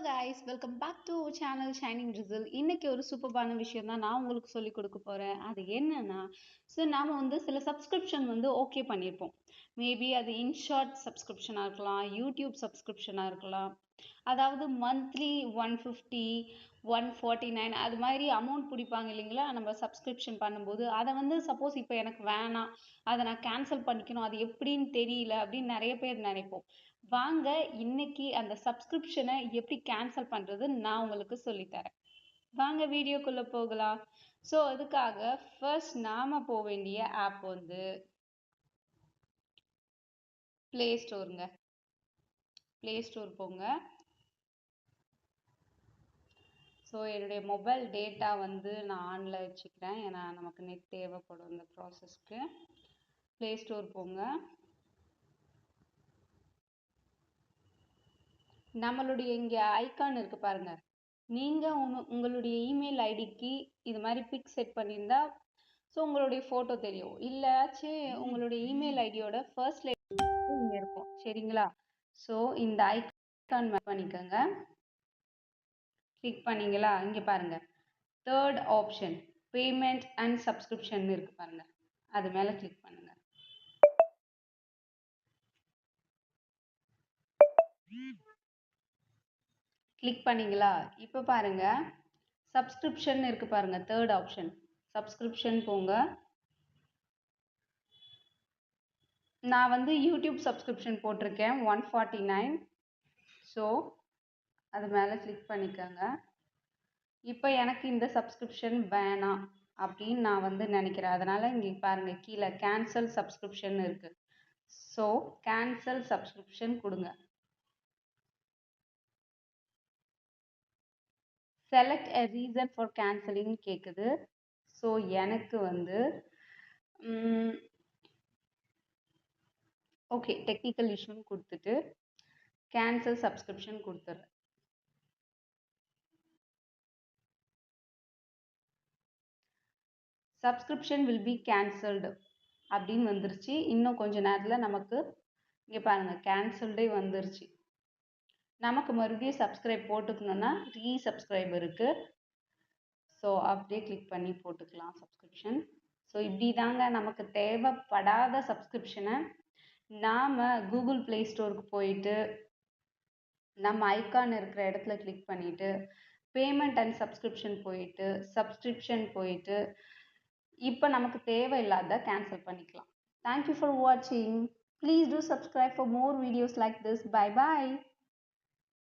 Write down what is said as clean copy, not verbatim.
guys, welcome back to our channel Shining Drizzle. இன்னைக்கு ஒரு சூப்பரான விஷயம் தான் நான் உங்களுக்கு சொல்லி கொடுக்க போறேன். அது என்னன்னா, நாம சில சப்ஸ்கிரிப்ஷன் ஓகே பண்ணியிருப்போம். மேபி அது இன்ஷார்ட் சப்ஸ்கிரிப்ஷனா இருக்கலாம், யூடியூப் சப்ஸ்கிரிப்ஷனா இருக்கலாம். அதாவது மந்த்லி 150 149 அது மாதிரி அமௌண்ட் பிடிப்பாங்க இல்லைங்களா, நம்ம சப்ஸ்கிரிப்ஷன் பண்ணும்போது. அதை சப்போஸ் இப்போ எனக்கு வேணாம், அதை நான் கேன்சல் பண்ணிக்கணும், அது எப்படின்னு தெரியல அப்படின்னு நிறைய பேர் நினைப்போம். வாங்க இன்னைக்கு அந்த சப்ஸ்கிரிப்ஷனை எப்படி கேன்சல் பண்றதுன்னு நான் உங்களுக்கு சொல்லித்தரேன். வாங்க வீடியோக்குள்ள போகலாம். அதுக்காக ஃபர்ஸ்ட் நாம போக வேண்டிய ஆப் பிளே ஸ்டோருங்க. பிளே ஸ்டோர் போங்க. என்னுடைய மொபைல் டேட்டா நான் ஆன்ல வச்சுக்கிறேன், ஏன்னா நமக்கு நெட் தேவைப்படும் இந்த ப்ராசஸ்க்கு. பிளே ஸ்டோர் போங்க. நம்மளுடைய இங்க ஐகான் இருக்கு பாருங்க. நீங்க உங்களுடைய இமெயில் ஐடிக்கு இது மாதிரி பிக் செட் பண்ணியிருந்தா உங்களுடைய போட்டோ தெரியும். இல்லாச்சு உங்களுடைய இமெயில் ஐடியோட ஃபர்ஸ்ட் லெட்டர் இங்க இருக்கும், சரிங்களா? இந்த ஐகான் பண்ணிக்கோங்க. கிளிக் பண்ணீங்களா? இங்க பாருங்க, third option payment and subscription இருக்கு பாருங்க, அது மேல கிளிக் பண்ணுங்க. கிளிக் பண்ணீங்களா? இப்போ பாருங்க, சப்ஸ்கிரிப்ஷன் இருக்கு பாருங்க, தேர்ட் ஆப்ஷன் சப்ஸ்கிரிப்ஷன் போங்க. நான் யூடியூப் சப்ஸ்கிரிப்ஷன் போட்டிருக்கேன் 149. அது மேலே கிளிக் பண்ணிக்கோங்க. இப்போ எனக்கு இந்த சப்ஸ்கிரிப்ஷன் வேணாம் அப்படின்னு நான் நினைக்கிறேன். அதனால இங்கே பாருங்க, கீழே கேன்சல் சப்ஸ்கிரிப்ஷன் இருக்கு. கேன்சல் சப்ஸ்கிரிப்ஷன் கொடுங்க. Select a reason for cancelling கேட்குது. எனக்கு ஓகே டெக்னிக்கல் இஷ்யூன்னு கொடுத்துட்டு கேன்சல் சப்ஸ்கிரிப்ஷன் கொடுத்துட்றேன். சப்ஸ்கிரிப்ஷன் வில் பி கேன்சல்டு அப்படின்னு வந்துருச்சு. இன்னும் கொஞ்ச நேரத்தில் நமக்கு இங்கே பாருங்க கேன்சல்டே வந்துருச்சு. நமக்கு மறுபடியும் சப்ஸ்கிரைப் போட்டுக்கணும்னா ரீசப்ஸ்கிரைப் இருக்கு. அப்படியே கிளிக் பண்ணி போட்டுக்கலாம் சப்ஸ்கிரிப்ஷன். இப்படி தாங்க நமக்கு தேவைப்படாத சப்ஸ்கிரிப்ஷனை நாம் கூகுள் ப்ளே ஸ்டோருக்கு போயிட்டு நம்ம ஐகான் இருக்கிற இடத்துல கிளிக் பண்ணிவிட்டு பேமெண்ட் அண்ட் சப்ஸ்கிரிப்ஷன் போயிட்டு இப்போ நமக்கு தேவையில்லாத கேன்சல் பண்ணிக்கலாம். Thank you for watching. Please do subscribe for more videos like this. Bye bye.